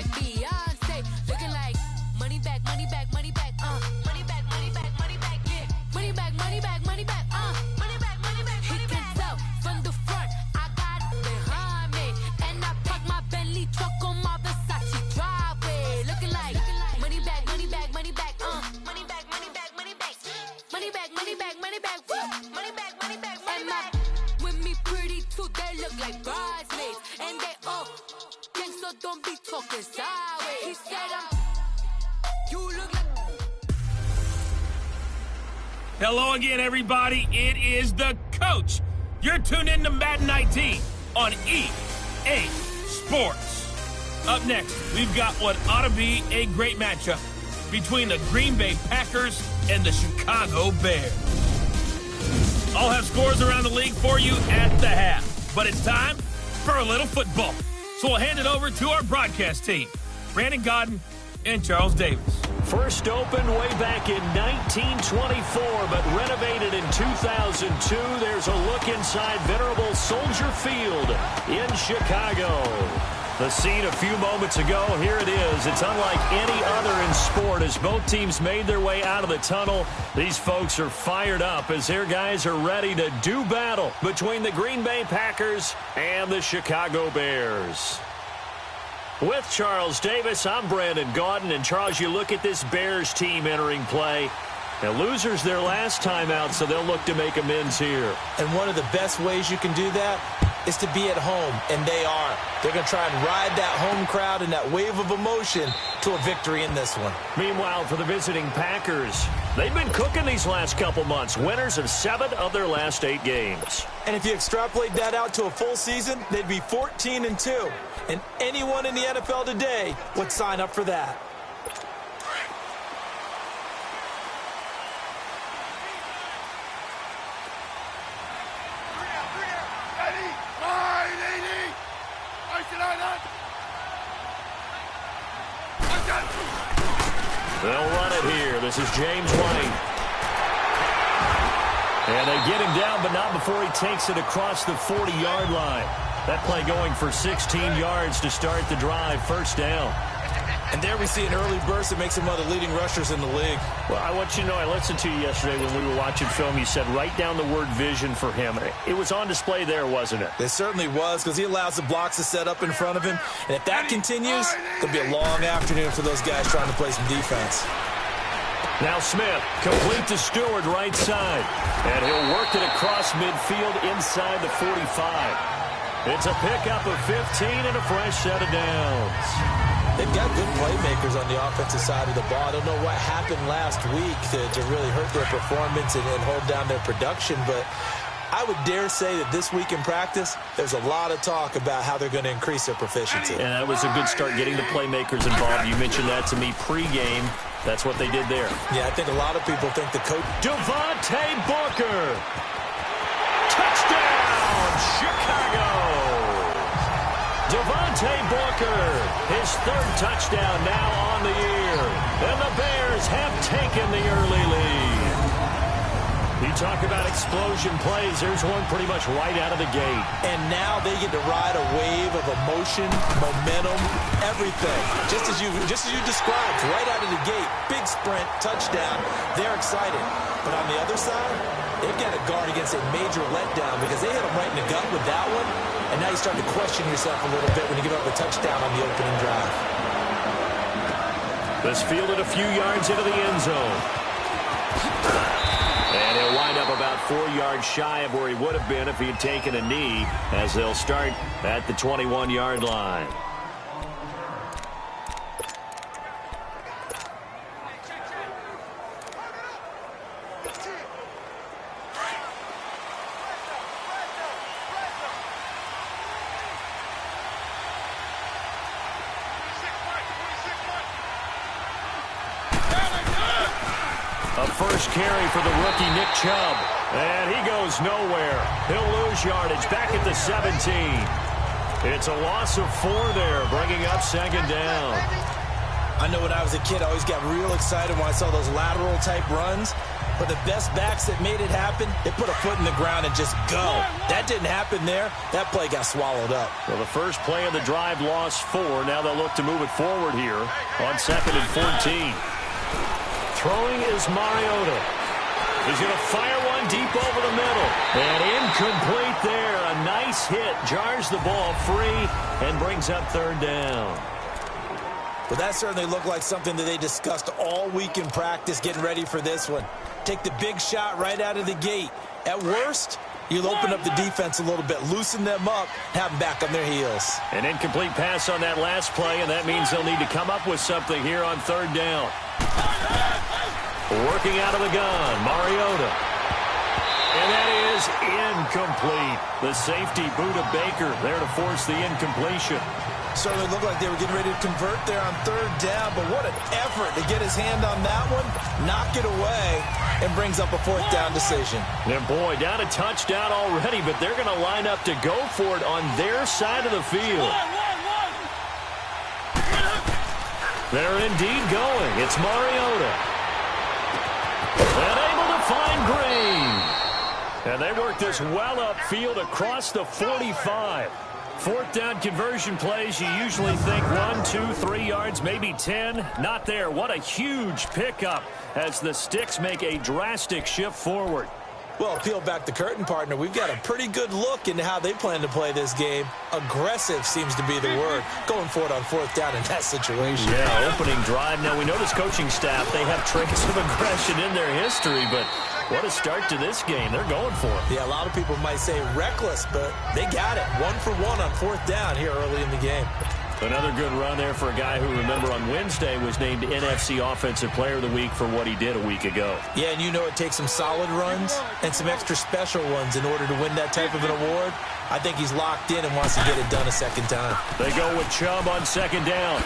like Beyonce. Looking like money back, money back, money back, money back, money back, money back, yeah. Money back, money back, money back, money back, money back, money back. He can tell from the front, I got it behind me. And I park my Bentley truck on my Versace driveway. Looking like money back, money back, money back, money back, money back, money back. Money back, money back, money back, woo. Money back, money back, money back. With me pretty too, they look like bridesmaids. And they all gang, so don't be talking sideways. He said you look like... Hello again, everybody. It is the coach. You're tuned in to Madden 19 on EA Sports. Up next, we've got what ought to be a great matchup between the Green Bay Packers and the Chicago Bears. I'll have scores around the league for you at the half, but it's time for a little football. So we'll hand it over to our broadcast team, Brandon Godden and Charles Davis. First opened way back in 1924, but renovated in 2002. There's a look inside venerable Soldier Field in Chicago. The scene a few moments ago, here it is. It's unlike any other in sport as both teams made their way out of the tunnel. These folks are fired up as their guys are ready to do battle between the Green Bay Packers and the Chicago Bears. With Charles Davis, I'm Brandon Gaudin. And Charles, you look at this Bears team entering play. Now, losers their last time out, so they'll look to make amends here. And one of the best ways you can do that is to be at home, and they are. They're going to try and ride that home crowd and that wave of emotion to a victory in this one. Meanwhile, for the visiting Packers, they've been cooking these last couple months. Winners of 7 of their last 8 games. And if you extrapolate that out to a full season, they'd be 14-2. And anyone in the NFL today would sign up for that. They'll run it here. This is James White. And they get him down, but not before he takes it across the 40-yard line. That play going for 16 yards to start the drive. First down. And there we see an early burst that makes him one of the leading rushers in the league. Well, I want you to know, I listened to you yesterday when we were watching film. You said write down the word vision for him. It was on display there, wasn't it? It certainly was, because he allows the blocks to set up in front of him. And if that continues, there'll be a long afternoon for those guys trying to play some defense. Now Smith, complete to Stewart, right side. And he'll work it across midfield inside the 45. It's a pickup of 15 and a fresh set of downs. They've got good playmakers on the offensive side of the ball. I don't know what happened last week to really hurt their performance and hold down their production, but I would dare say that this week in practice, there's a lot of talk about how they're going to increase their proficiency. And that was a good start, getting the playmakers involved. You mentioned that to me pregame. That's what they did there. Yeah, I think a lot of people think the coach... Devontae Booker. Touchdown, Chicago. Devontae Booker, his 3rd touchdown now on the year. And the Bears have taken the early lead. You talk about explosion plays. There's one pretty much right out of the gate. And now they get to ride a wave of emotion, momentum, everything. Just as you described, right out of the gate. Big sprint, touchdown. They're excited. But on the other side, they've got to guard against a major letdown because they hit them right in the gut with that one. And now you start to question yourself a little bit when you give up a touchdown on the opening drive. This fielded a few yards into the end zone. And he'll wind up about 4 yards shy of where he would have been if he had taken a knee, as they'll start at the 21-yard line. A first carry for the rookie Nick Chubb. And he goes nowhere. He'll lose yardage back at the 17. It's a loss of 4 there, bringing up 2nd down. I know when I was a kid, I always got real excited when I saw those lateral-type runs. But the best backs that made it happen, they put a foot in the ground and just go. That didn't happen there. That play got swallowed up. Well, the first play of the drive lost 4. Now they'll look to move it forward here on 2nd and 14. Throwing is Mariota. He's going to fire one deep over the middle. And incomplete there. A nice hit. Jars the ball free and brings up 3rd down. Well, that certainly looked like something that they discussed all week in practice getting ready for this one. Take the big shot right out of the gate. At worst, you'll open up the defense a little bit, loosen them up, have them back on their heels. An incomplete pass on that last play, and that means they'll need to come up with something here on 3rd down. Working out of the gun, Mariota. And that is incomplete. The safety, Buda Baker, there to force the incompletion. Certainly looked like they were getting ready to convert there on 3rd down, but what an effort to get his hand on that one, knock it away, and brings up a 4th down decision. And boy, down a touchdown already, but they're going to line up to go for it on their side of the field. They're indeed going. It's Mariota. And able to find Green. And they work this well upfield across the 45. 4th down conversion plays, you usually think 1, 2, 3 yards, maybe 10. Not there. What a huge pickup as the Sticks make a drastic shift forward. Well, peel back the curtain, partner. We've got a pretty good look into how they plan to play this game. Aggressive seems to be the word. Going for it on 4th down in that situation. Yeah, opening drive. Now, we know this coaching staff, they have traits of aggression in their history, but what a start to this game. They're going for it. Yeah, a lot of people might say reckless, but they got it. 1 for 1 on 4th down here early in the game. Another good run there for a guy who, remember, on Wednesday was named NFC Offensive Player of the Week for what he did a week ago. Yeah, and you know it takes some solid runs and some extra special ones in order to win that type of an award. I think he's locked in and wants to get it done a second time. They go with Chubb on 2nd down.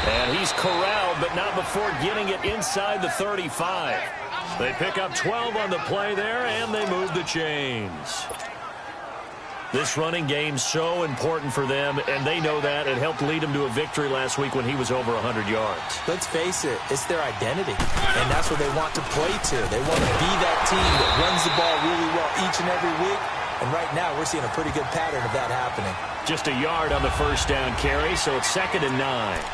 And he's corralled, but not before getting it inside the 35. They pick up 12 on the play there, and they move the chains. This running game's so important for them, and they know that. It helped lead them to a victory last week when he was over 100 yards. Let's face it, it's their identity, and that's what they want to play to. They want to be that team that runs the ball really well each and every week, and right now we're seeing a pretty good pattern of that happening. Just a yard on the 1st down carry, so it's 2nd and 9.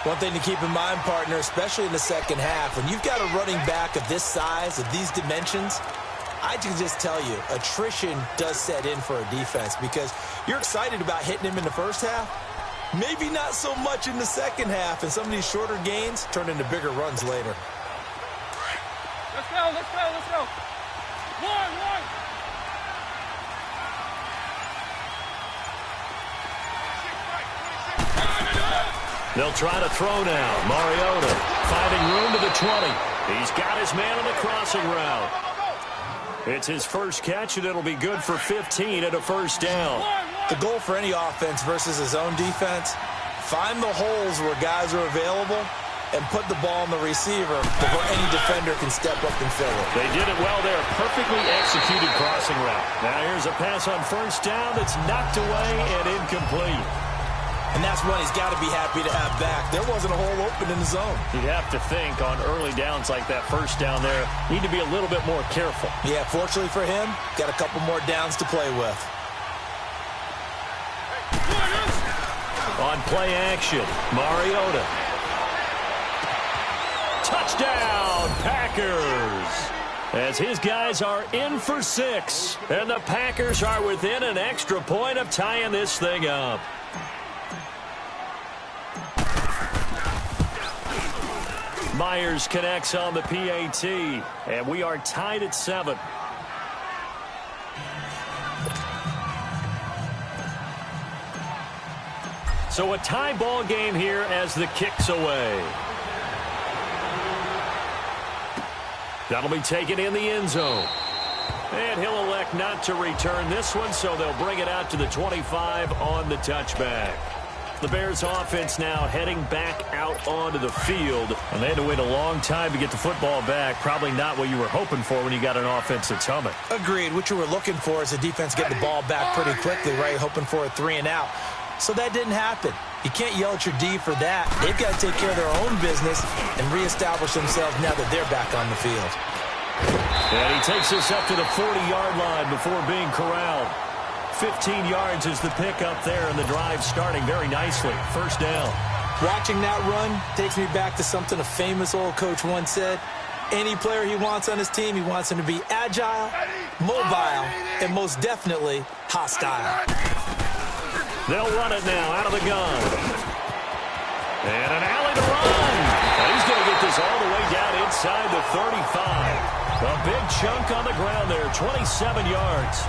One thing to keep in mind, partner, especially in the second half, when you've got a running back of this size, of these dimensions, I can just tell you, attrition does set in for a defense because you're excited about hitting him in the first half. Maybe not so much in the second half, and some of these shorter gains turn into bigger runs later. Let's go, let's go, let's go. One. They'll try to throw now. Mariota finding room to the 20. He's got his man on the crossing route. It's his first catch, and it'll be good for 15 at a 1st down. The goal for any offense versus his own defense, find the holes where guys are available and put the ball on the receiver before any defender can step up and fill it. They did it well there. Perfectly executed crossing route. Now here's a pass on 1st down that's knocked away and incomplete. And that's one he's got to be happy to have back. There wasn't a hole open in the zone. You'd have to think on early downs like that 1st down there, need to be a little bit more careful. Yeah, fortunately for him, got a couple more downs to play with. On play action, Mariota. Touchdown, Packers! As his guys are in for 6, and the Packers are within an extra point of tying this thing up. Myers connects on the PAT, and we are tied at 7. So a tie ball game here as the kick's away. That'll be taken in the end zone. And he'll elect not to return this one, so they'll bring it out to the 25 on the touchback. The Bears offense now heading back out onto the field. And they had to wait a long time to get the football back. Probably not what you were hoping for when you got an offense that's humming. Agreed. What you were looking for is the defense getting the ball back pretty quickly, right? Hoping for a 3 and out. So that didn't happen. You can't yell at your D for that. They've got to take care of their own business and reestablish themselves now that they're back on the field. And he takes us up to the 40-yard line before being corralled. 15 yards is the pickup there, and the drive starting very nicely. First down. Watching that run takes me back to something a famous old coach once said. Any player he wants on his team, he wants him to be agile, mobile, and most definitely hostile. They'll run it now out of the gun. And an alley to run. And he's going to get this all the way down inside the 35. A big chunk on the ground there, 27 yards.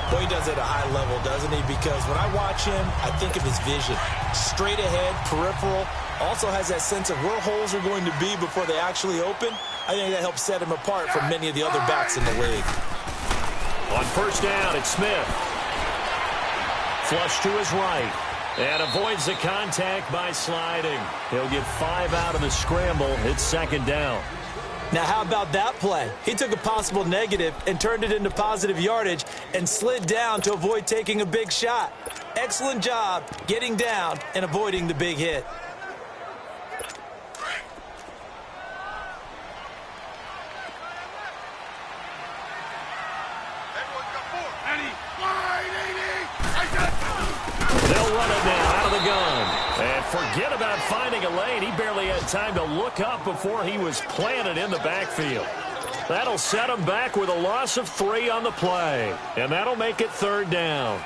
Well, he does it at a high level, doesn't he? Because when I watch him, I think of his vision. Straight ahead, peripheral. Also has that sense of where holes are going to be before they actually open. I think that helps set him apart from many of the other backs in the league. On first down, it's Smith. Flush to his right. And avoids the contact by sliding. He'll get 5 out of the scramble. It's second down. Now, how about that play? He took a possible negative and turned it into positive yardage and slid down to avoid taking a big shot. Excellent job getting down and avoiding the big hit. They'll run it now out of the gun. And forget about finding a lane. He barely had time to look up before he was planted in the backfield. That'll set him back with a loss of 3 on the play. And that'll make it third down.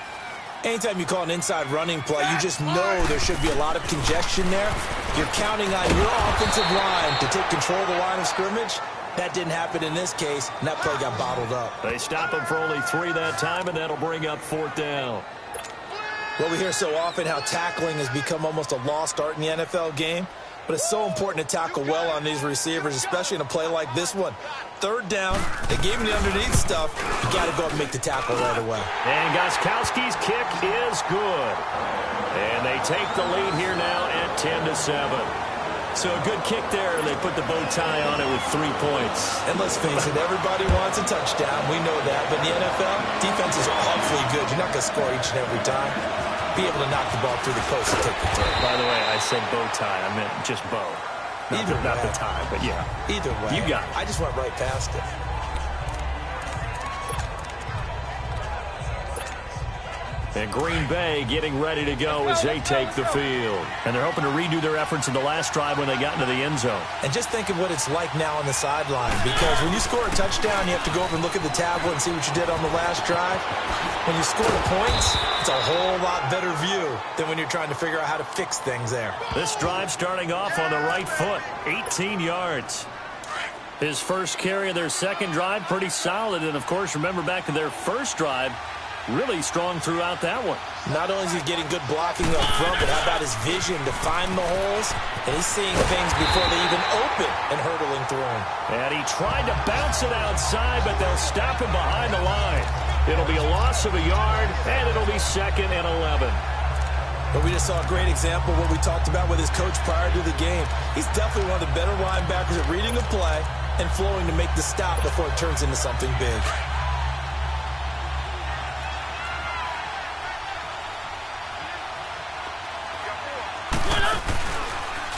Anytime you call an inside running play, you just know there should be a lot of congestion there. You're counting on your offensive line to take control of the line of scrimmage. That didn't happen in this case, and that play got bottled up. They stop him for only 3 that time, and that'll bring up fourth down. Well, we hear so often how tackling has become almost a lost art in the NFL game, but it's so important to tackle well on these receivers, especially in a play like this one. Third down, they gave him the underneath stuff. You got to go and make the tackle right away. And Gostkowski's kick is good. And they take the lead here now at 10-7. So a good kick there, and they put the bow tie on it with 3 points. And let's face it, everybody wants a touchdown. We know that. But in the NFL, defenses are awfully good. You're not going to score each and every time. Be able to knock the ball through the post and take the throw. By the way, I said bow tie. I meant just bow. Not the tie, but yeah. Either way. You got it. I just went right past it. And Green Bay getting ready to go as they take the field. And they're hoping to redo their efforts in the last drive when they got into the end zone. And just think of what it's like now on the sideline. Because when you score a touchdown, you have to go over and look at the tablet and see what you did on the last drive. When you score the points, it's a whole lot better view than when you're trying to figure out how to fix things there. This drive starting off on the right foot, 18 yards. His first carry of their second drive, pretty solid. And, of course, remember back to their first drive, really strong throughout that one. Not only is he getting good blocking up front, but how about his vision to find the holes? And he's seeing things before they even open and hurtling through them. And he tried to bounce it outside, but they'll stop him behind the line. It'll be a loss of a yard, and it'll be 2nd and 11. But we just saw a great example of what we talked about with his coach prior to the game. He's definitely one of the better linebackers at reading a play and flowing to make the stop before it turns into something big.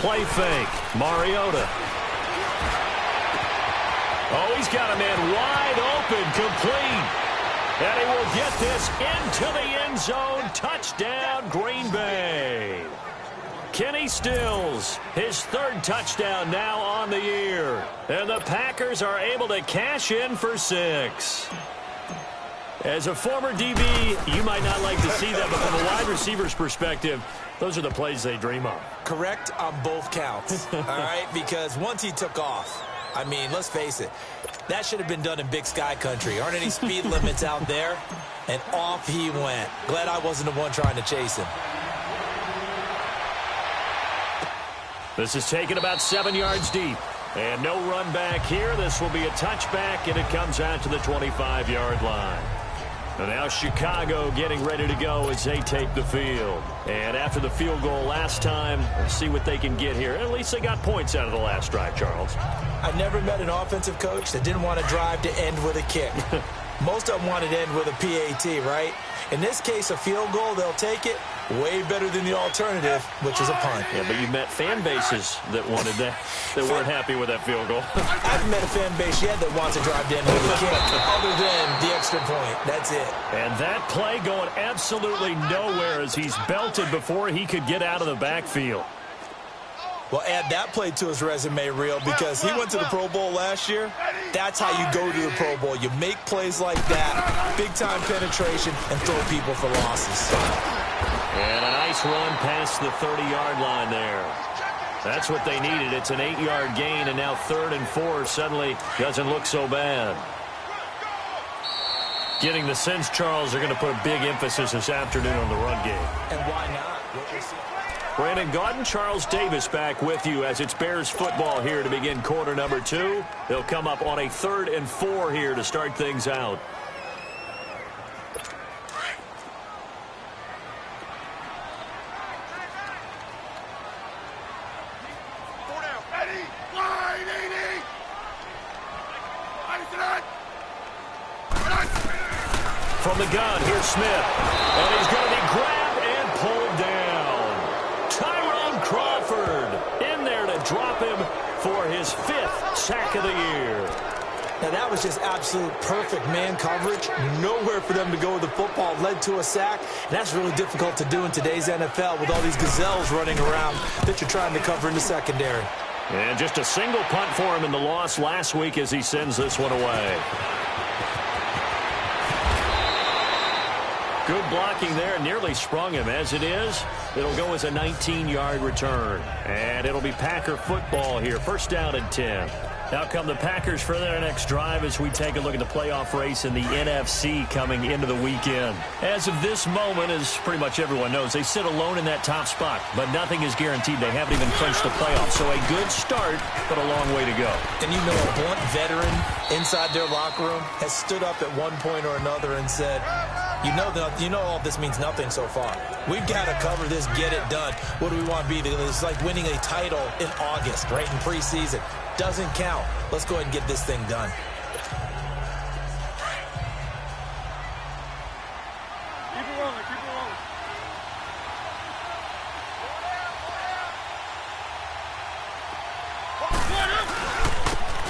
Play fake. Mariota. Oh, he's got a man wide open, complete. And he will get this into the end zone. Touchdown, Green Bay. Kenny Stills, his 3rd touchdown now on the year. And the Packers are able to cash in for 6. As a former DB, you might not like to see that, but from a wide receiver's perspective, those are the plays they dream of. Correct on both counts, all right? Because once he took off, I mean, let's face it, that should have been done in Big Sky country. Aren't any speed limits out there? And off he went. Glad I wasn't the one trying to chase him. This is taken about 7 yards deep. And no run back here. This will be a touchback, and it comes out to the 25-yard line. And now Chicago getting ready to go as they take the field. And after the field goal last time, let's see what they can get here. At least they got points out of the last drive, Charles. I've never met an offensive coach that didn't want to drive to end with a kick. Most of them want it to end with a PAT, right? In this case, a field goal, they'll take it. Way better than the alternative, which is a punt. Yeah, but you met fan bases that wanted that, that weren't happy with that field goal. I haven't met a fan base yet that wants to drive down with a kick, other than the extra point. That's it. And that play going absolutely nowhere as he's belted before he could get out of the backfield. Well, add that play to his resume reel because he went to the Pro Bowl last year. That's how you go to the Pro Bowl. You make plays like that, big-time penetration, and throw people for losses. And a nice run past the 30-yard line there. That's what they needed. It's an 8-yard gain, and now 3rd and 4 suddenly doesn't look so bad. Getting the sense, Charles, they're going to put a big emphasis this afternoon on the run game. And why not? Brandon Gaudin, Charles Davis back with you as it's Bears football here to begin quarter number 2. They'll come up on a 3rd and 4 here to start things out. From the gun, here's Smith. And he's going to be grabbed and pulled down. Tyrone Crawford in there to drop him for his 5th sack of the year. Now, that was just absolute perfect man coverage. Nowhere for them to go with the football. Led to a sack. And that's really difficult to do in today's NFL with all these gazelles running around that you're trying to cover in the secondary. And just a single punt for him in the loss last week as he sends this one away. Good blocking there, nearly sprung him. As it is, it'll go as a 19-yard return. And it'll be Packer football here. 1st down and 10. Now come the Packers for their next drive as we take a look at the playoff race in the NFC coming into the weekend. As of this moment, as pretty much everyone knows, they sit alone in that top spot. But nothing is guaranteed. They haven't even clinched the playoffs. So a good start, but a long way to go. And you know, a blunt veteran inside their locker room has stood up at one point or another and said, you know all this means nothing so far. We've got to cover this, get it done. What do we want to be? It's like winning a title in August, right in preseason. Doesn't count. Let's go ahead and get this thing done. Keep it rolling, keep it rolling.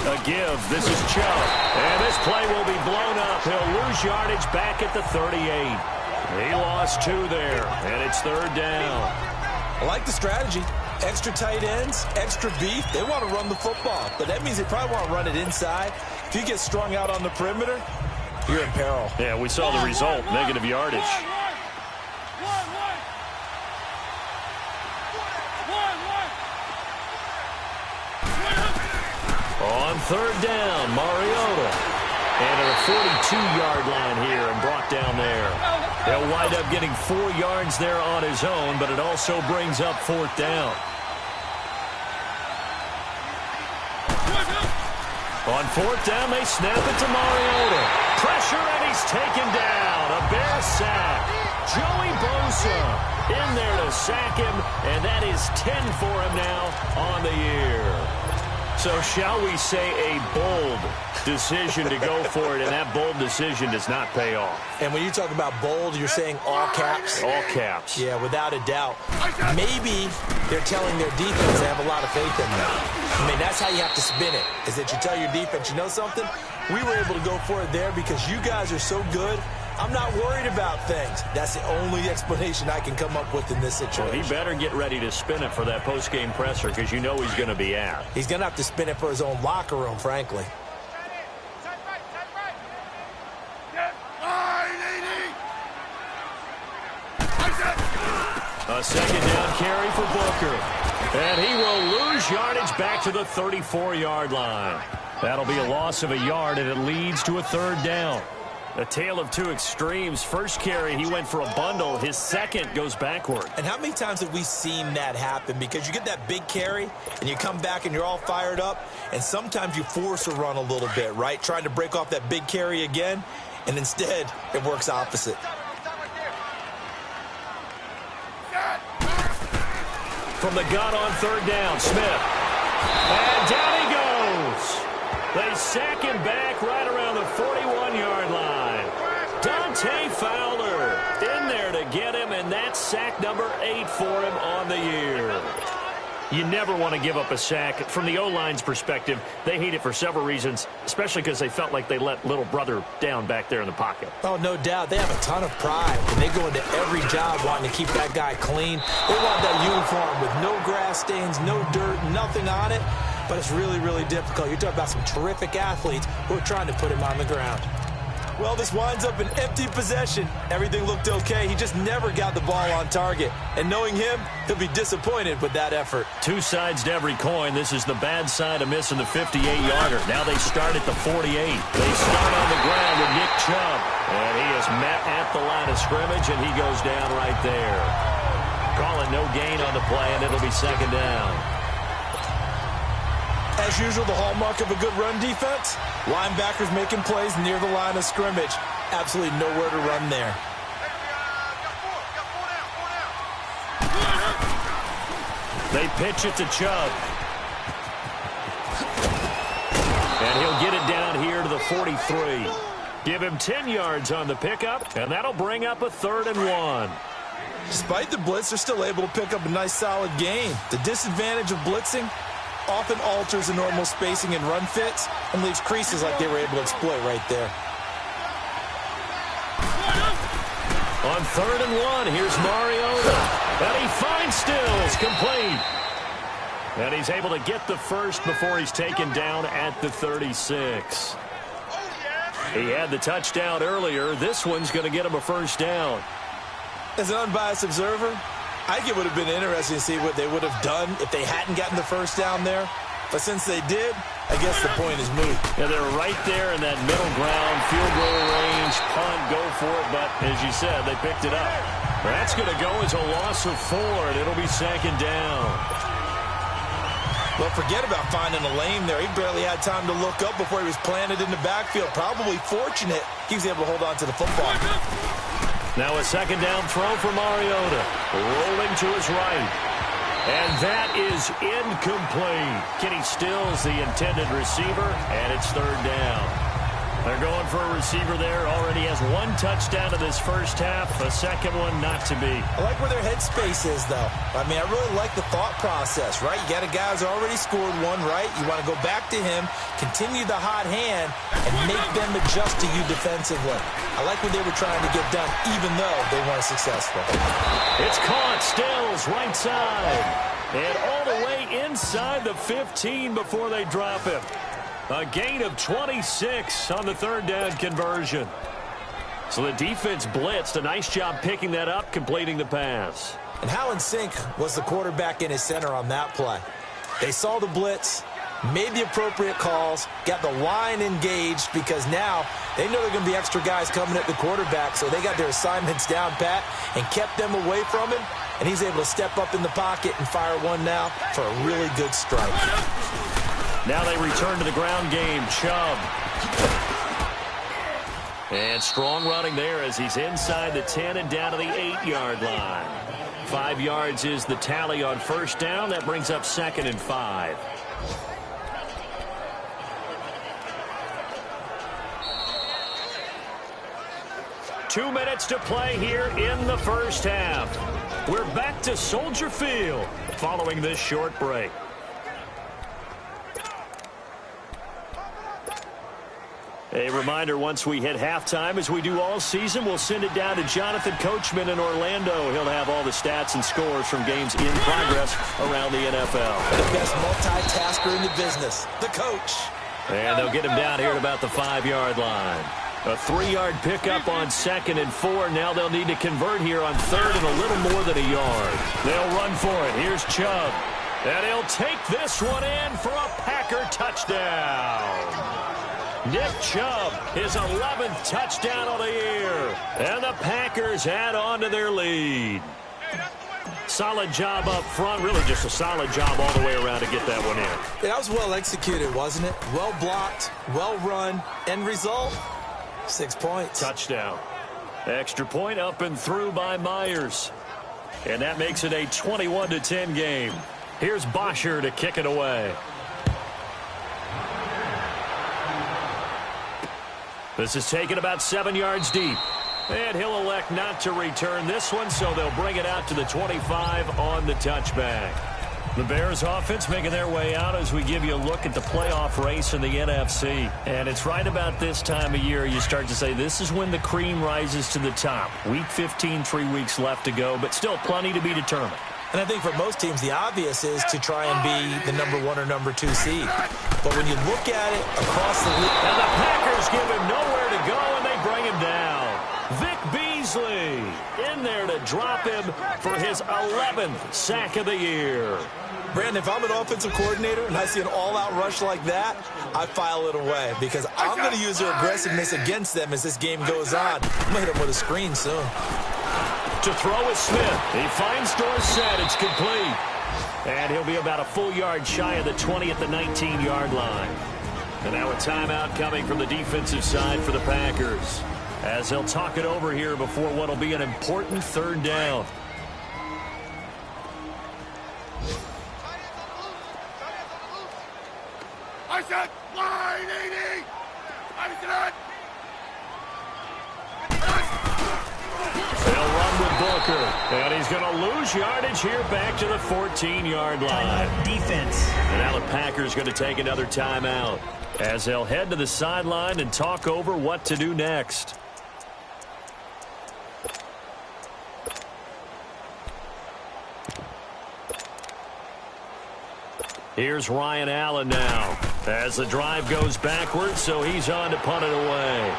A give. This is Chubb. And this play will be blown up. He'll lose yardage back at the 38. He lost 2 there, and it's 3rd down. I like the strategy. Extra tight ends, extra beef. They want to run the football, but that means they probably want to run it inside. If you get strung out on the perimeter, you're in peril. Yeah, we saw the result, negative yardage. On 3rd down, Mariota. And at a 42-yard line here and brought down there. He'll wind up getting 4 yards there on his own, but it also brings up 4th down. On 4th down, they snap it to Mariota. Pressure, and he's taken down. A Bear sack. Joey Bosa in there to sack him, and that is 10 for him now on the year. So shall we say a bold decision to go for it, and that bold decision does not pay off. And when you talk about bold, you're saying all caps? All caps. Yeah, without a doubt. Maybe they're telling their defense they have a lot of faith in them. I mean, that's how you have to spin it, is that you tell your defense, you know something? We were able to go for it there because you guys are so good. I'm not worried about things. That's the only explanation I can come up with in this situation. Well, he better get ready to spin it for that post-game presser because you know he's going to be out. He's going to have to spin it for his own locker room, frankly. A 2nd down carry for Booker. And he will lose yardage back to the 34-yard line. That'll be a loss of a yard, and it leads to a 3rd down. A tale of 2 extremes. First carry, he went for a bundle. His second goes backward. And how many times have we seen that happen? Because you get that big carry, and you come back and you're all fired up, and sometimes you force a run a little bit, right? Trying to break off that big carry again, and instead it works opposite. From the gun on 3rd down, Smith. And down he goes. They sack him back right around the 41-yard line. Dante Fowler in there to get him, and that's sack number 8 for him on the year. You never want to give up a sack. From the O-line's perspective, they hate it for several reasons, especially because they felt like they let little brother down back there in the pocket. Oh, no doubt. They have a ton of pride, and they go into every job wanting to keep that guy clean. They want that uniform with no grass stains, no dirt, nothing on it, but it's really, really difficult. You're talking about some terrific athletes who are trying to put him on the ground. Well, this winds up an empty possession. Everything looked okay. He just never got the ball on target. And knowing him, he'll be disappointed with that effort. Two sides to every coin. This is the bad side of missing the 58-yarder. Now they start at the 48. They start on the ground with Nick Chubb. And he is met at the line of scrimmage, and he goes down right there. Calling no gain on the play, and it'll be second down. As usual, the hallmark of a good run defense, linebackers making plays near the line of scrimmage. Absolutely nowhere to run there. They pitch it to Chubb. And he'll get it down here to the 43. Give him 10 yards on the pickup, and that'll bring up a 3rd and 1. Despite the blitz, they're still able to pick up a nice, solid gain. The disadvantage of blitzing often alters the normal spacing and run fits and leaves creases like they were able to exploit right there. On 3rd and 1, here's Mariota. And he finds Stills, complete. And he's able to get the first before he's taken down at the 36. He had the touchdown earlier. This one's going to get him a first down. As an unbiased observer, I think it would have been interesting to see what they would have done if they hadn't gotten the first down there. But since they did, I guess the point is moot. Yeah, they're right there in that middle ground, field goal range, punt, go for it. But as you said, they picked it up. That's going to go as a loss of 4, and it'll be second down. Well, forget about finding a lane there. He barely had time to look up before he was planted in the backfield. Probably fortunate he was able to hold on to the football. Now a second down throw for Mariota. Rolling to his right. And that is incomplete. Kenny Stills, the intended receiver, and it's 3rd down. They're going for a receiver there. Already has 1 touchdown in this first half. A second one not to be. I like where their headspace is, though. I mean, I really like the thought process, right? You got a guy who's already scored 1, right? You want to go back to him, continue the hot hand, and make them adjust to you defensively. I like what they were trying to get done, even though they weren't successful. It's caught. Stills, right side. And all the way inside the 15 before they drop him. A gain of 26 on the 3rd down conversion. So the defense blitzed. A nice job picking that up, completing the pass. And how in sync was the quarterback and his center on that play? They saw the blitz, made the appropriate calls, got the line engaged because now they know there are going to be extra guys coming at the quarterback, so they got their assignments down pat and kept them away from him, and he's able to step up in the pocket and fire one now for a really good strike. Now they return to the ground game. Chubb. And strong running there as he's inside the 10 and down to the 8-yard line. 5 yards is the tally on first down. That brings up 2nd and 5. Two minutes to play here in the first half. We're back to Soldier Field following this short break. A reminder, once we hit halftime, as we do all season, we'll send it down to Jonathan Coachman in Orlando. He'll have all the stats and scores from games in progress around the NFL. The best multitasker in the business, the coach. And they'll get him down here at about the 5-yard line. A 3-yard pickup on 2nd and 4. Now they'll need to convert here on 3rd and a little more than a yard. They'll run for it. Here's Chubb. And he'll take this one in for a Packer touchdown. Nick Chubb, his 11th touchdown of the year. And the Packers add on to their lead. Solid job up front. Really just a solid job all the way around to get that one in. That was well executed, wasn't it? Well blocked, well run. End result, 6 points. Touchdown. Extra point up and through by Myers. And that makes it a 21-10 game. Here's Bosher to kick it away. This is taken about 7 yards deep. And he'll elect not to return this one, so they'll bring it out to the 25 on the touchback. The Bears offense making their way out as we give you a look at the playoff race in the NFC. And it's right about this time of year you start to say this is when the cream rises to the top. Week 15, 3 weeks left to go, but still plenty to be determined. And I think for most teams, the obvious is to try and be the number 1 or number 2 seed. But when you look at it across the league... And the Packers give him nowhere to go, and they bring him down. Vic Beasley in there to drop him for his 11th sack of the year. Brandon, if I'm an offensive coordinator and I see an all-out rush like that, I file it away because I'm going to use their aggressiveness against them as this game goes on. I'm going to hit them with a screen soon. To throw is Smith. He finds Dorsett. It's complete. And he'll be about a full yard shy of the 20 at the 19-yard line. And now a timeout coming from the defensive side for the Packers, as they'll talk it over here before what will be an important third down. I said line 80. They'll run with Booker, and he's going to lose yardage here back to the 14-yard line. Defense. And now the Packers going to take another timeout as they'll head to the sideline and talk over what to do next. Here's Ryan Allen now as the drive goes backwards, so he's on to punt it away.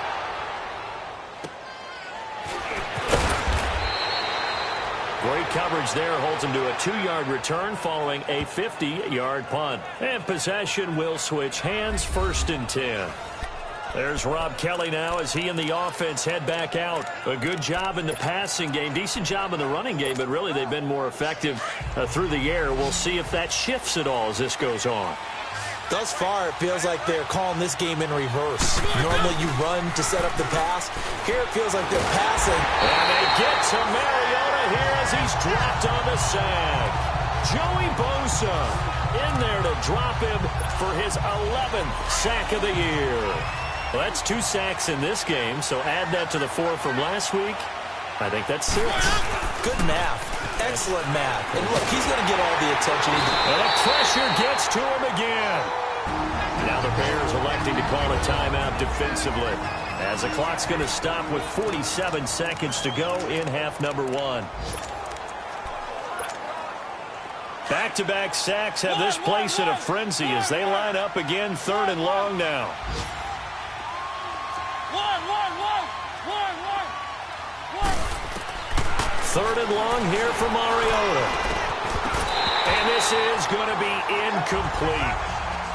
Great coverage there, holds him to a 2-yard return following a 50-yard punt. And possession will switch hands, 1st and 10. There's Rob Kelly now as he and the offense head back out. A good job in the passing game, decent job in the running game, but really they've been more effective through the air. We'll see if that shifts at all as this goes on. Thus far, it feels like they're calling this game in reverse. Normally you run to set up the pass. Here it feels like they're passing. And they get to Mariota here as he's dropped on the sag. Joey Bosa in there to drop him for his 11th sack of the year. Well, that's 2 sacks in this game, so add that to the 4 from last week. I think that's 6. Good math. Excellent math. And look, he's going to get all the attention. And the pressure gets to him again. Now the Bears electing to call a timeout defensively, as the clock's going to stop with 47 seconds to go in half number 1. Back-to-back sacks have this place in a frenzy as they line up again, 3rd and long now. Third and long here for Mariota. And this is going to be incomplete.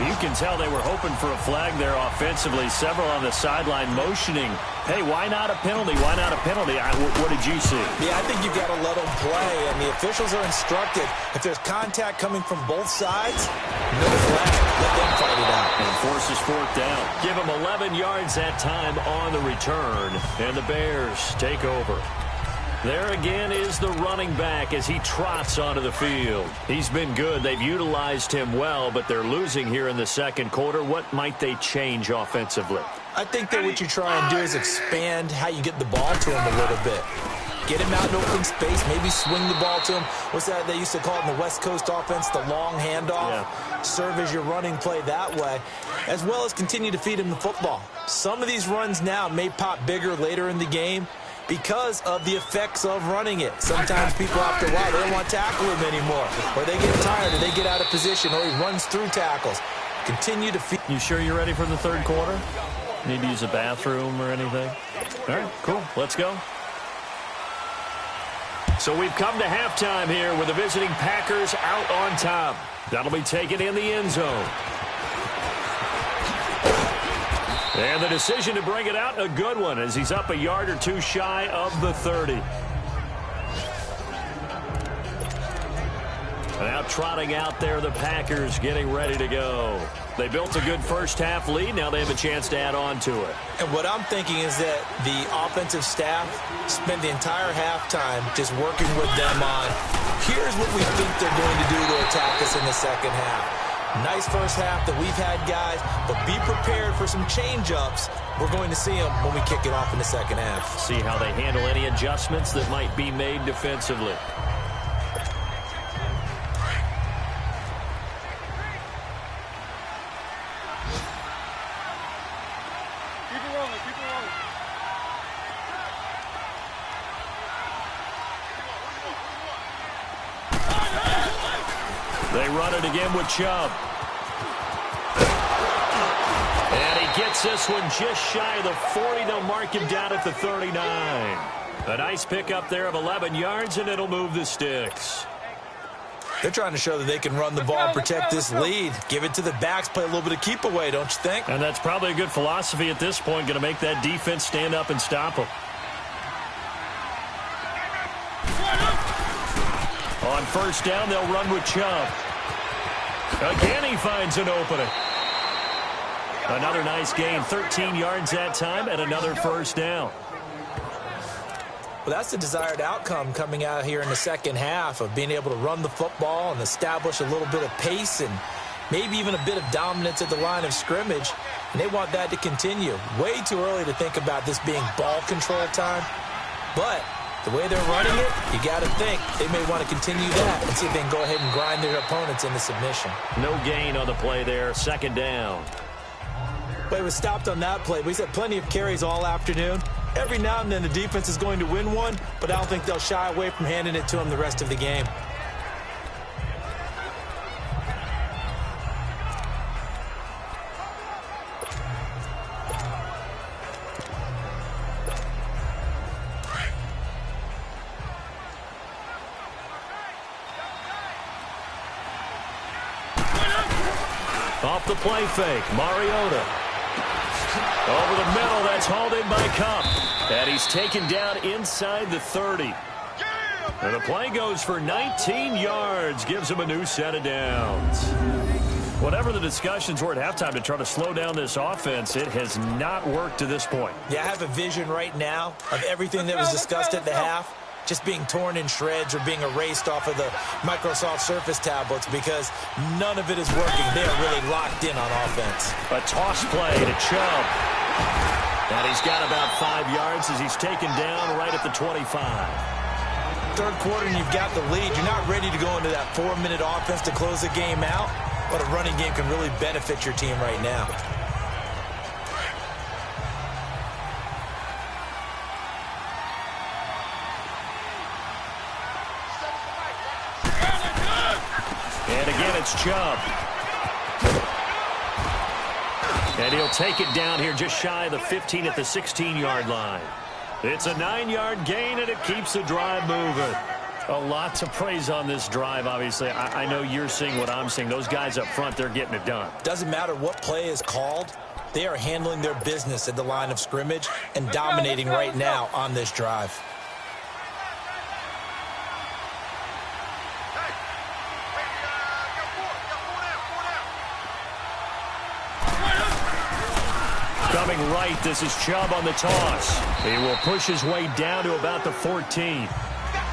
You can tell they were hoping for a flag there offensively. Several on the sideline motioning, hey, why not a penalty? Why not a penalty? What did you see? Yeah, I think you've got to let them play. And the officials are instructed, if there's contact coming from both sides, no flag. Let them fight it out. And forces 4th down. Give them 11 yards that time on the return. And the Bears take over. There again is the running back as he trots onto the field. He's been good. They've utilized him well, but they're losing here in the second quarter. What might they change offensively? I think that what you try and do is expand how you get the ball to him a little bit. Get him out in open space, maybe swing the ball to him. What's that they used to call it in the West Coast offense, the long handoff? Yeah. Serve as your running play that way, as well as continue to feed him the football. Some of these runs now may pop bigger later in the game because of the effects of running it. Sometimes people after a while, they don't want to tackle him anymore, or they get tired, or they get out of position, or he runs through tackles. Continue to feed. You sure you're ready for the third quarter? Need to use a bathroom or anything? All right, cool. Let's go. So we've come to halftime here with the visiting Packers out on top. That'll be taken in the end zone. And the decision to bring it out, a good one, as he's up a yard or 2 shy of the 30. Now trotting out there, the Packers getting ready to go. They built a good first-half lead. Now they have a chance to add on to it. And what I'm thinking is that the offensive staff spent the entire halftime just working with them on, here's what we think they're going to do to attack us in the second half. Nice first half that we've had, guys, but be prepared for some change-ups. We're going to see them when we kick it off in the second half. See how they handle any adjustments that might be made defensively. Keep it rolling, keep it rolling. They run it again with Chubb. And he gets this one just shy of the 40. They'll mark him down at the 39. A nice pickup there of 11 yards, and it'll move the sticks. They're trying to show that they can run the ball and protect this lead. Give it to the backs, play a little bit of keep away, don't you think? And that's probably a good philosophy at this point, going to make that defense stand up and stop them. On first down, they'll run with Chubb. Again, he finds an opening. Another nice gain, 13 yards that time, and another first down. Well, that's the desired outcome coming out here in the second half of being able to run the football and establish a little bit of pace and maybe even a bit of dominance at the line of scrimmage. And they want that to continue. Way too early to think about this being ball control time. But the way they're running it, you got to think they may want to continue that and see if they can go ahead and grind their opponents into submission. No gain on the play there, second down. But it was stopped on that play. We've had plenty of carries all afternoon. Every now and then the defense is going to win one, but I don't think they'll shy away from handing it to them the rest of the game. Off the play fake, Mariota. Over the middle, that's hauled in by Cup. And he's taken down inside the 30. And the play goes for 19 yards, gives him a new set of downs. Whatever the discussions were at halftime to try to slow down this offense, it has not worked to this point. Yeah, I have a vision right now of everything that was discussed at the half just being torn in shreds or being erased off of the Microsoft Surface tablets because none of it is working. They are really locked in on offense. A toss play to Chubb. And he's got about 5 yards as he's taken down right at the 25. Third quarter and you've got the lead. You're not ready to go into that 4-minute offense to close the game out, but a running game can really benefit your team right now. And again, it's Chubb. And he'll take it down here just shy of the 15 at the 16-yard line. It's a 9-yard gain, and it keeps the drive moving. A lot to praise on this drive, obviously. I know you're seeing what I'm seeing. Those guys up front, they're getting it done. Doesn't matter what play is called. They are handling their business at the line of scrimmage and dominating right now on this drive. Coming right, this is Chubb on the toss. He will push his way down to about the 14.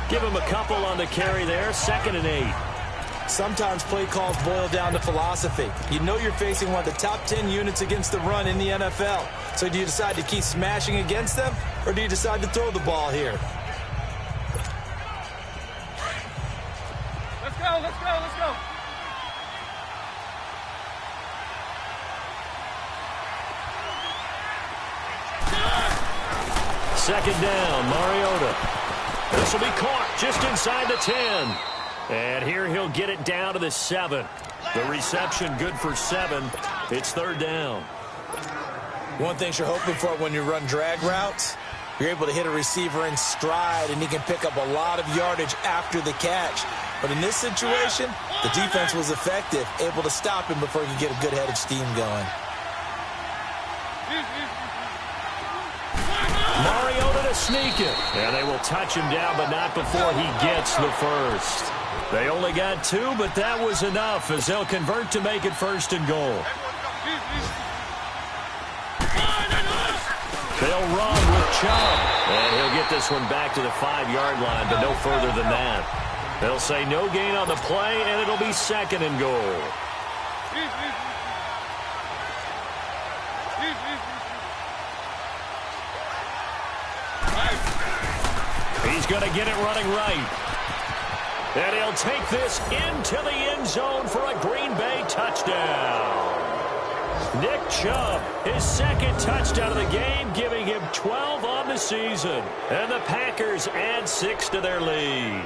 Give him a couple on the carry there, 2nd and 8. Sometimes play calls boil down to philosophy. You know you're facing one of the top 10 units against the run in the NFL. So do you decide to keep smashing against them, or do you decide to throw the ball here? Let's go, let's go, let's go. Second down, Mariota. This will be caught just inside the 10. And here he'll get it down to the 7. The reception good for 7. It's 3rd down. One thing you're hoping for when you run drag routes, you're able to hit a receiver in stride, and he can pick up a lot of yardage after the catch. But in this situation, the defense was effective, able to stop him before he could get a good head of steam going. Mariota to sneak it. And they will touch him down, but not before he gets the first. They only got 2, but that was enough as they'll convert to make it 1st and goal. They'll run with Chubb. And he'll get this one back to the 5-yard line, but no further than that. They'll say no gain on the play, and it'll be 2nd and goal. He's going to get it running right. And he'll take this into the end zone for a Green Bay touchdown. Nick Chubb, his second touchdown of the game, giving him 12 on the season. And the Packers add 6 to their lead.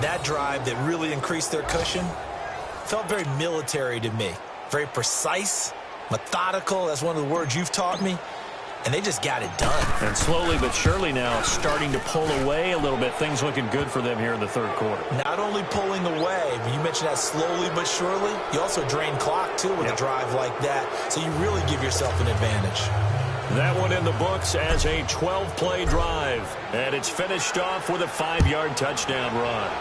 That drive that really increased their cushion felt very military to me. Very precise, methodical. That's one of the words you've taught me. And they just got it done. And slowly but surely now starting to pull away a little bit. Things looking good for them here in the third quarter. Not only pulling away, but you mentioned that slowly but surely. You also drain clock, too, with a drive like that. So you really give yourself an advantage. That one in the books as a 12-play drive. And it's finished off with a 5-yard touchdown run.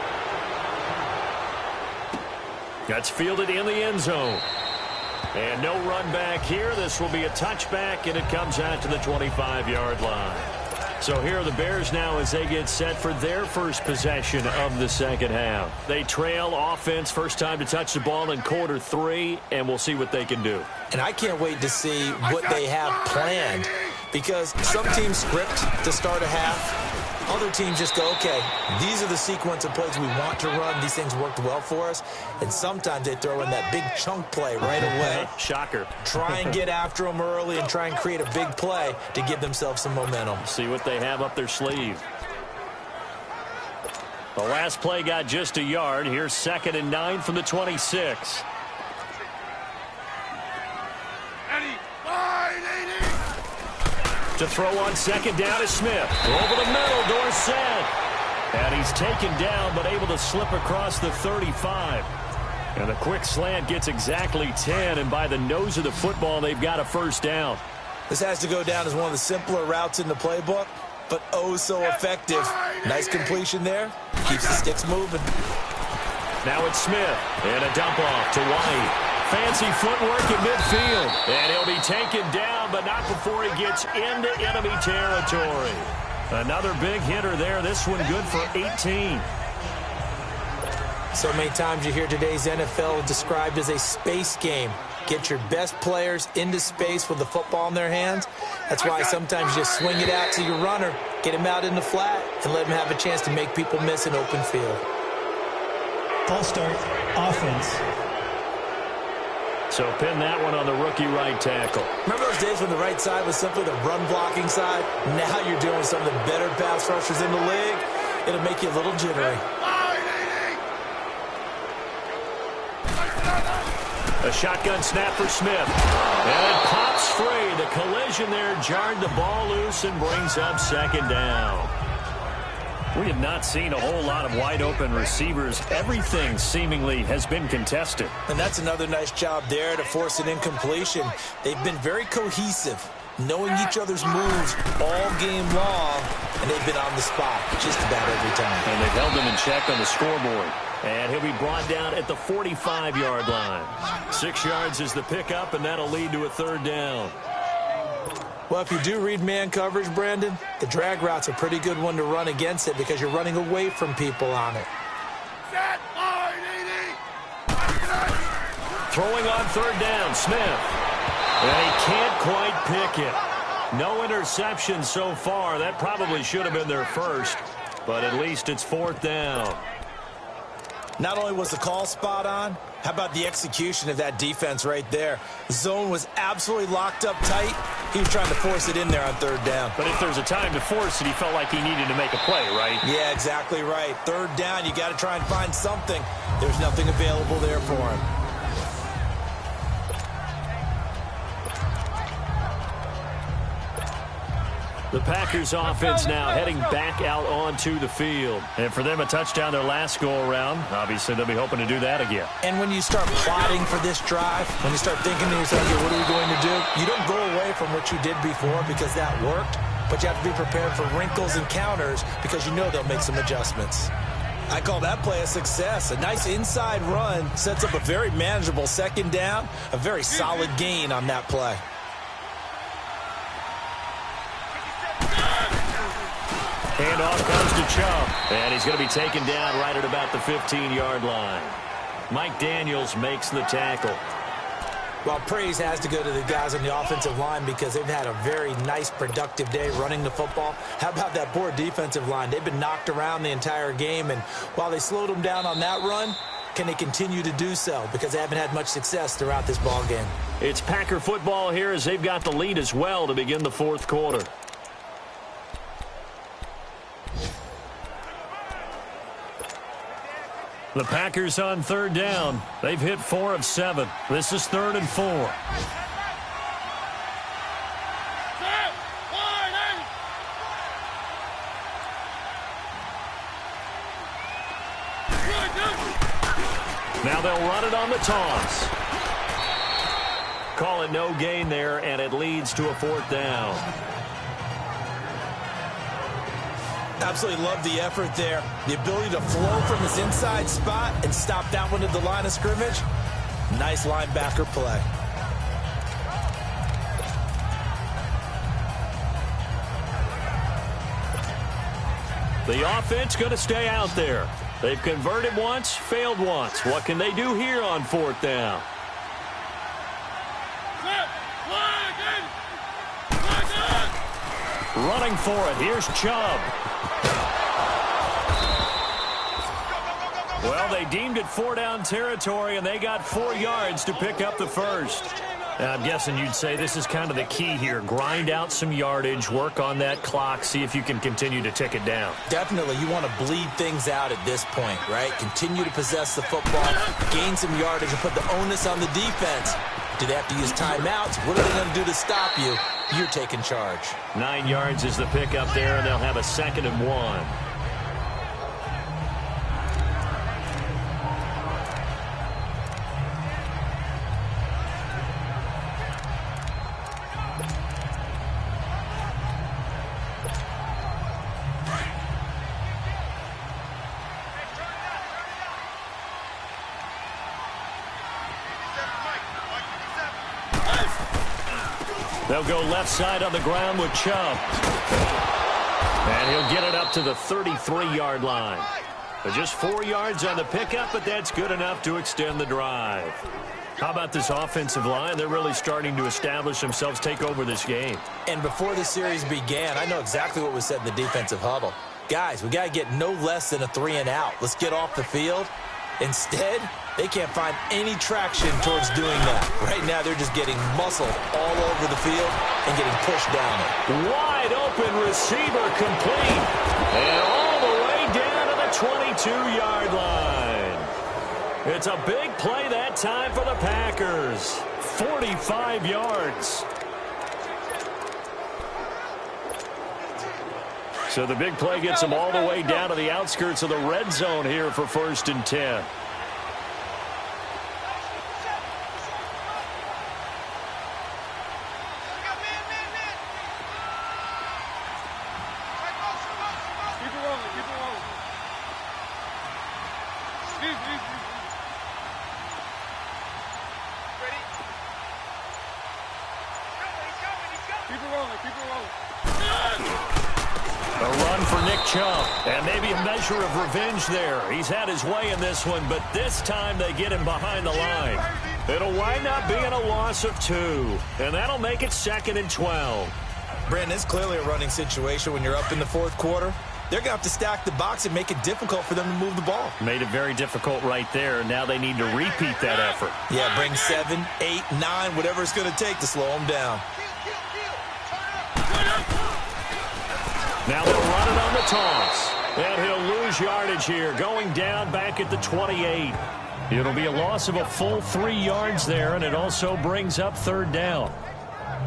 That's fielded in the end zone. And no run back here. This will be a touchback, and it comes out to the 25-yard line. So here are the Bears now as they get set for their first possession of the second half. They trail offense, first time to touch the ball in quarter 3, and we'll see what they can do. And I can't wait to see what they have planned, because some teams script to start a half. Other teams just go, okay, these are the sequence of plays we want to run. These things worked well for us. And sometimes they throw in that big chunk play right away. Shocker. Try and get after them early and try and create a big play to give themselves some momentum. See what they have up their sleeve. The last play got just a yard. Here's 2nd and 9 from the 26. To throw on 2nd down is Smith. Over the middle, Dorsett. And he's taken down, but able to slip across the 35. And the quick slant gets exactly 10, and by the nose of the football, they've got a first down. This has to go down as one of the simpler routes in the playbook, but oh so effective. Nice completion there. Keeps the sticks moving. Now it's Smith, and a dump off to White. Fancy footwork in midfield. And he'll be taken down, but not before he gets into enemy territory. Another big hitter there. This one good for 18. So many times you hear today's NFL described as a space game. Get your best players into space with the football in their hands. That's why sometimes you just swing it out to your runner, get him out in the flat, and let him have a chance to make people miss an open field. False start, offense. So pin that one on the rookie right tackle. Remember those days when the right side was simply the run-blocking side? Now you're doing some of the better pass rushers in the league. It'll make you a little jittery. A shotgun snap for Smith. And it pops free. The collision there jarred the ball loose and brings up 2nd down. We have not seen a whole lot of wide-open receivers. Everything seemingly has been contested. And that's another nice job there to force an incompletion. They've been very cohesive, knowing each other's moves all game long, and they've been on the spot just about every time. And they've held them in check on the scoreboard. And he'll be brought down at the 45-yard line. 6 yards is the pickup, and that'll lead to a 3rd down. Well, if you do read man coverage, Brandon, the drag route's a pretty good one to run against it because you're running away from people on it. Throwing on 3rd down, Smith. And he can't quite pick it. No interception so far. That probably should have been their first, but at least it's 4th down. Not only was the call spot on, how about the execution of that defense right there? The zone was absolutely locked up tight. He was trying to force it in there on 3rd down. But if there's a time to force it, he felt like he needed to make a play, right? Yeah, exactly right. 3rd down, you got to try and find something. There's nothing available there for him. The Packers offense now heading back out onto the field. And for them, a touchdown their last go-around. Obviously, they'll be hoping to do that again. And when you start plotting for this drive, when you start thinking to yourself, okay, what are we going to do? You don't go away from what you did before because that worked, but you have to be prepared for wrinkles and counters because you know they'll make some adjustments. I call that play a success. A nice inside run sets up a very manageable 2nd down, a very solid gain on that play. Handoff comes to Chubb, and he's going to be taken down right at about the 15-yard line. Mike Daniels makes the tackle. Well, praise has to go to the guys on the offensive line because they've had a very nice, productive day running the football. How about that poor defensive line? They've been knocked around the entire game, and while they slowed them down on that run, can they continue to do so? Because they haven't had much success throughout this ball game. It's Packer football here as they've got the lead as well to begin the fourth quarter. The Packers on third down. They've hit 4 of 7. This is 3rd and 4. Now they'll run it on the toss. Call it no gain there, and it leads to a 4th down. Absolutely love the effort there. The ability to flow from his inside spot and stop that one at the line of scrimmage. Nice linebacker play. The offense going to stay out there. They've converted once, failed once. What can they do here on 4th down? Running for it. Here's Chubb. Well, they deemed it 4-down territory, and they got 4 yards to pick up the first. I'm guessing you'd say this is kind of the key here. Grind out some yardage, work on that clock, see if you can continue to tick it down. Definitely. You want to bleed things out at this point, right? Continue to possess the football, gain some yardage, and put the onus on the defense. Do they have to use timeouts? What are they going to do to stop you? You're taking charge. 9 yards is the pickup there, and they'll have a 2nd and 1. They'll go left side on the ground with Chubb. And he'll get it up to the 33-yard line. Just 4 yards on the pickup, but that's good enough to extend the drive. How about this offensive line? They're really starting to establish themselves, take over this game. And before the series began, I know exactly what was said in the defensive huddle. Guys, we got to get no less than a 3-and-out. Let's get off the field. Instead, they can't find any traction towards doing that. Right now, they're just getting muscled all over the field and getting pushed down it. Wide open receiver complete. And all the way down to the 22-yard line. It's a big play that time for the Packers. 45 yards. So the big play gets them all the way down to the outskirts of the red zone here for 1st and 10. And maybe a measure of revenge there. He's had his way in this one, but this time they get him behind the line. It'll wind up being a loss of 2, and that'll make it 2nd and 12. Brandon, it's clearly a running situation when you're up in the 4th quarter. They're going to have to stack the box and make it difficult for them to move the ball. Made it very difficult right there. Now they need to repeat that effort. Yeah, bring 7, 8, 9, whatever it's going to take to slow them down. Now they'll run it on the toss. And he'll lose yardage here, going down back at the 28. It'll be a loss of a full 3 yards there, and it also brings up 3rd down.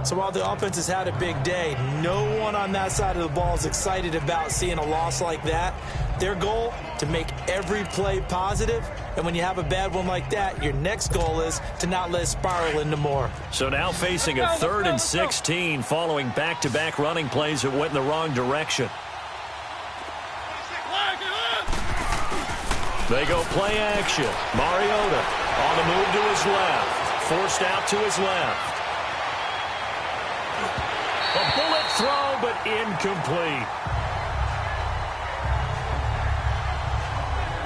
So while the offense has had a big day, no one on that side of the ball is excited about seeing a loss like that. Their goal, to make every play positive, and when you have a bad one like that, your next goal is to not let it spiral into more. So now facing a 3rd and 16 following back-to-back running plays that went in the wrong direction. They go play action. Mariota on the move to his left. Forced out to his left. A bullet throw, but incomplete.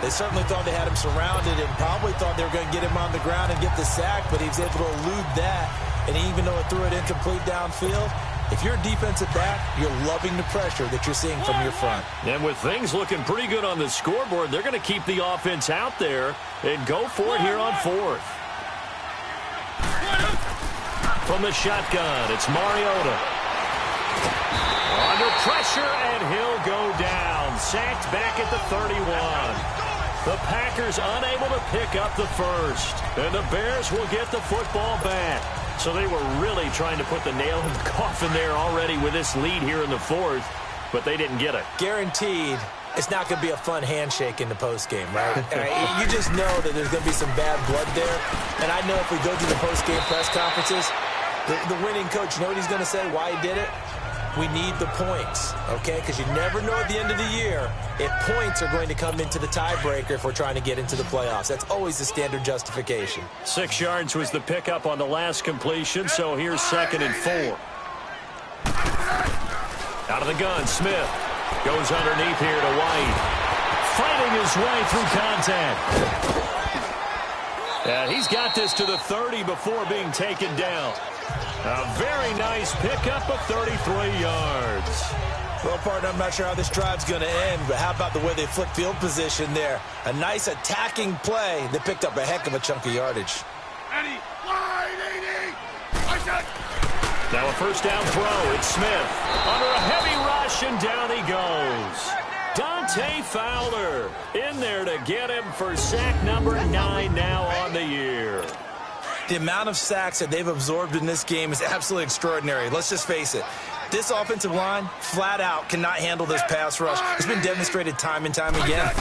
They certainly thought they had him surrounded and probably thought they were going to get him on the ground and get the sack, but he was able to elude that. And even though it threw it incomplete downfield, if you're a defensive back, you're loving the pressure that you're seeing from your front. And with things looking pretty good on the scoreboard, they're going to keep the offense out there and go for it here on fourth. From the shotgun, it's Mariota. Under pressure, and he'll go down. Sacked back at the 31. The Packers unable to pick up the first. And the Bears will get the football back. So they were really trying to put the nail in the coffin there already with this lead here in the fourth, but they didn't get it. Guaranteed, it's not going to be a fun handshake in the postgame, right? You just know that there's going to be some bad blood there. And I know if we go to the postgame press conferences, the winning coach, you know what he's going to say, why he did it? We need the points, okay? Because you never know at the end of the year if points are going to come into the tiebreaker if we're trying to get into the playoffs. That's always the standard justification. 6 yards was the pickup on the last completion, so here's 2nd and 4. Out of the gun, Smith goes underneath here to White. Fighting his way through contact. And he's got this to the 30 before being taken down. A very nice pickup of 33 yards. Well, partner, I'm not sure how this drive's going to end, but how about the way they flip field position there? A nice attacking play that picked up a heck of a chunk of yardage. Now a first down throw. It's Smith. Under a heavy rush, and down he goes. Dante Fowler in there to get him for sack number 9 now on the year. The amount of sacks that they've absorbed in this game is absolutely extraordinary. Let's just face it. This offensive line, flat out, cannot handle this pass rush. It's been demonstrated time and time again.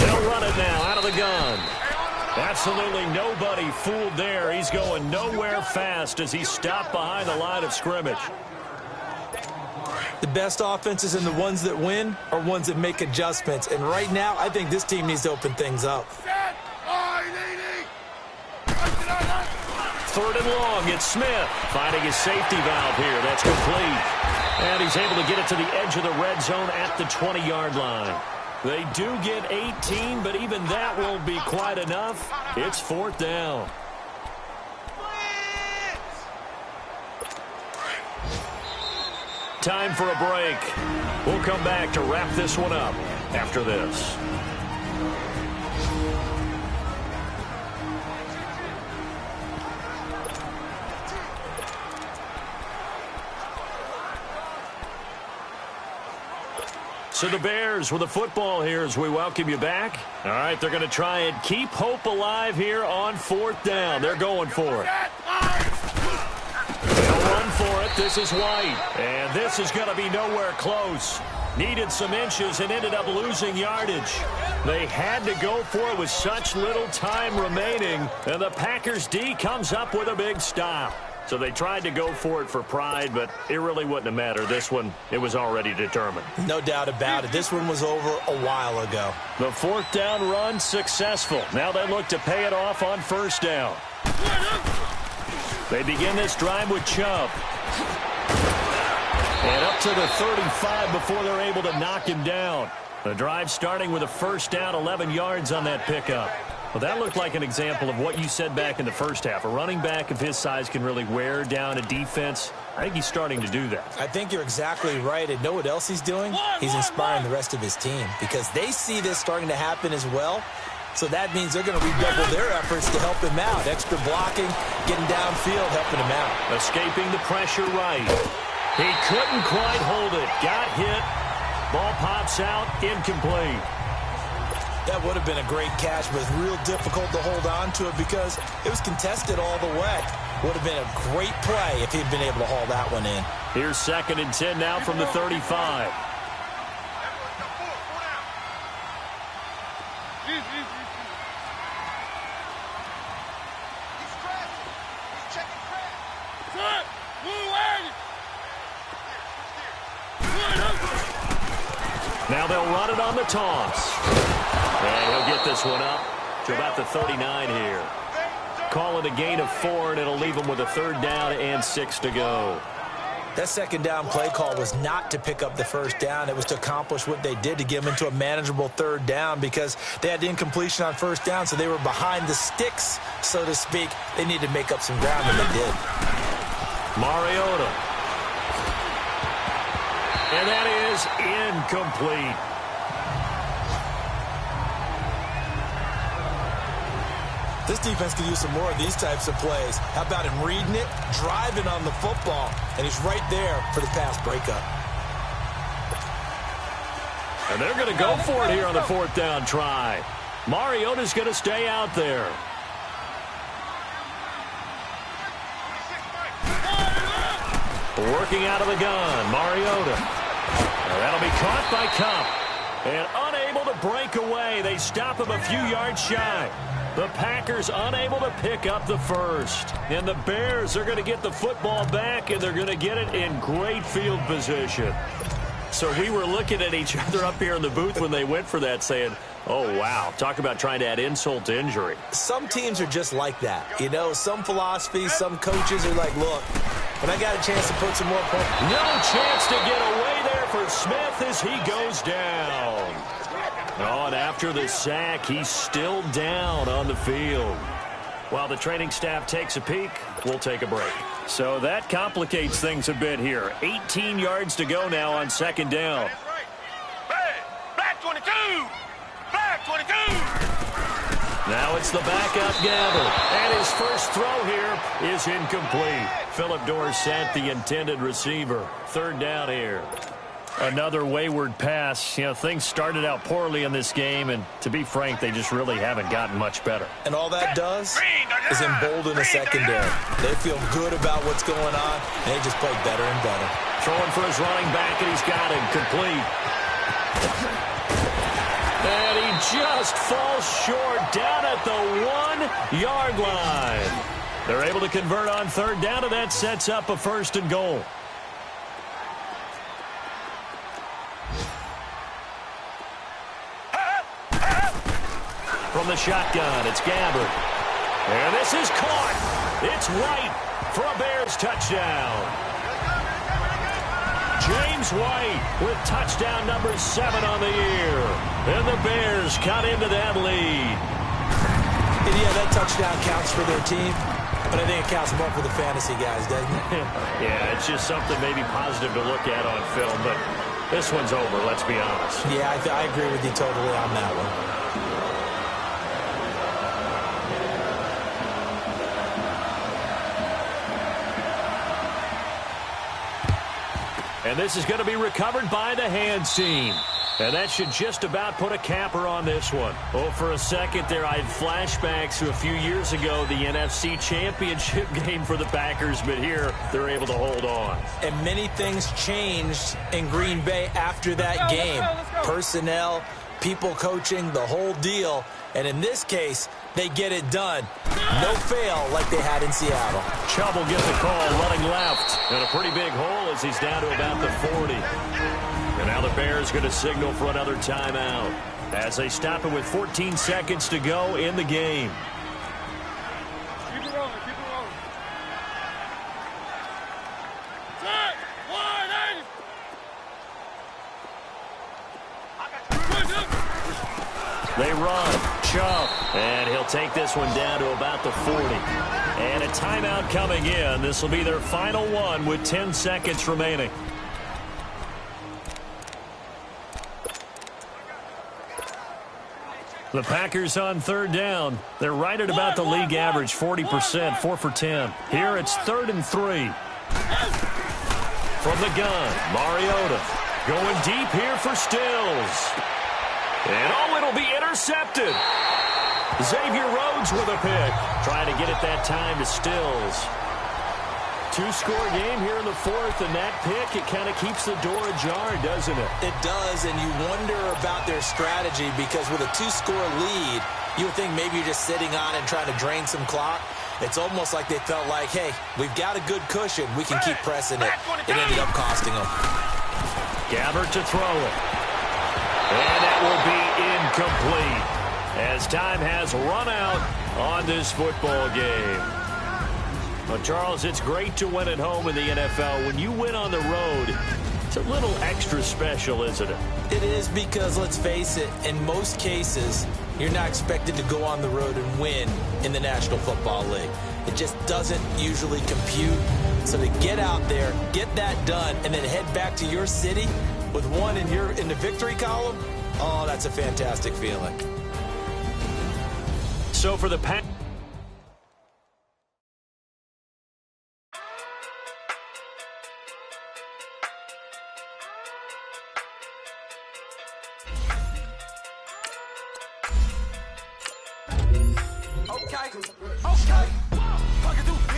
They'll run it now out of the gun. Absolutely nobody fooled there. He's going nowhere fast as he stopped behind the line of scrimmage. The best offenses and the ones that win are ones that make adjustments. And right now, I think this team needs to open things up. 3rd and long, it's Smith finding his safety valve here. That's complete. And he's able to get it to the edge of the red zone at the 20-yard line. They do get 18, but even that won't be quite enough. It's 4th down. Time for a break. We'll come back to wrap this one up after this. So the Bears with the football here as we welcome you back. All right, they're going to try and keep hope alive here on 4th down. They're going for it. They'll run for it. This is White. And this is going to be nowhere close. Needed some inches and ended up losing yardage. They had to go for it with such little time remaining. And the Packers D comes up with a big stop. So they tried to go for it for pride, but it really wouldn't have mattered. This one, it was already determined. No doubt about it. This one was over a while ago. The 4th down run successful. Now they look to pay it off on 1st down. They begin this drive with Chubb. And up to the 35 before they're able to knock him down. The drive starting with a 1st down, 11 yards on that pickup. Well, that looked like an example of what you said back in the first half. A running back of his size can really wear down a defense. I think he's starting to do that. I think you're exactly right. And know what else he's doing? He's inspiring the rest of his team because they see this starting to happen as well. So that means they're going to redouble their efforts to help him out. Extra blocking, getting downfield, helping him out. Escaping the pressure right. He couldn't quite hold it. Got hit. Ball pops out. Incomplete. That would have been a great catch, but it's real difficult to hold on to it because it was contested all the way. Would have been a great play if he'd been able to haul that one in. Here's 2nd and 10 now from the 35. Now they'll run it on the toss. And he'll get this one up to about the 39 here. Call it a gain of 4, and it'll leave him with a 3rd down and 6 to go. That second down play call was not to pick up the first down. It was to accomplish what they did, to get them into a manageable third down, because they had the incompletion on first down, so they were behind the sticks, so to speak. They needed to make up some ground, and they did. Mariota. And that is incomplete. This defense could use some more of these types of plays. How about him reading it, driving on the football, and he's right there for the pass breakup. And they're going to go for it here on the fourth down try. Mariota's going to stay out there. Working out of the gun, Mariota. And that'll be caught by Kupp. And unable to break away. They stop him a few yards shy. The Packers unable to pick up the first. And the Bears are going to get the football back, and they're going to get it in great field position. So we were looking at each other up here in the booth when they went for that, saying, oh, wow, talk about trying to add insult to injury. Some teams are just like that. You know, some philosophies, some coaches are like, look, when I got a chance to put some more points. No chance to get away there for Smith as he goes down. Oh, and after the sack, he's still down on the field. While the training staff takes a peek, we'll take a break. So that complicates things a bit here. 18 yards to go now on second down. Black 22! Black 22! Now it's the backup Gabbert. And his first throw here is incomplete. Phillip Dorsett, the intended receiver. Third down here. Another wayward pass. You know, things started out poorly in this game, and to be frank, they just really haven't gotten much better. And all that does is embolden the secondary. They feel good about what's going on, and they just play better and better. Throwing for his running back, and he's got him complete. And he just falls short down at the 1-yard line. They're able to convert on third down, and that sets up a first and goal. From the shotgun, it's Gabbert. And this is caught. It's White for a Bears touchdown. James White with touchdown number 7 on the year. And the Bears cut into that lead. And yeah, that touchdown counts for their team, but I think it counts more for the fantasy guys, doesn't it? Yeah, it's just something maybe positive to look at on film, but this one's over, let's be honest. Yeah, I agree with you totally on that one. And this is going to be recovered by the hands team. And that should just about put a capper on this one. Oh, for a second there, I had flashbacks to a few years ago, the NFC Championship game for the Packers, but here they're able to hold on. And many things changed in Green Bay after that game. Let's go. Personnel, people coaching, the whole deal. And in this case, they get it done. No fail like they had in Seattle. Chubb will get the call, running left. And a pretty big hole as he's down to about the 40. And now the Bears going to signal for another timeout as they stop it with 14 seconds to go in the game. Keep it rolling, keep it rolling. Set, 180. They run. Chubb. And he'll take this one down to about the 40. And a timeout coming in. This will be their final one with 10 seconds remaining. The Packers on third down. They're right at about the league average, 40%, 4 for 10. Here it's 3rd and 3. From the gun, Mariota going deep here for Stills. And oh, it'll be intercepted. Xavier Rhodes with a pick. Trying to get it that time to Stills. 2-score game here in the 4th, and that pick, it kind of keeps the door ajar, doesn't it? It does, and you wonder about their strategy, because with a 2-score lead, you would think maybe you're just sitting on it and trying to drain some clock. It's almost like they felt like, hey, we've got a good cushion. We can keep pressing it. It ended up costing them. Gabbert to throw it. And that will be incomplete as time has run out on this football game. Well, Charles, it's great to win at home in the NFL. When you win on the road, it's a little extra special, isn't it? It is, because, let's face it, in most cases, you're not expected to go on the road and win in the National Football League. It just doesn't usually compute. So to get out there, get that done, and then head back to your city with one in the victory column, oh, that's a fantastic feeling. So for the Pack. Okay. Fuck it, dude.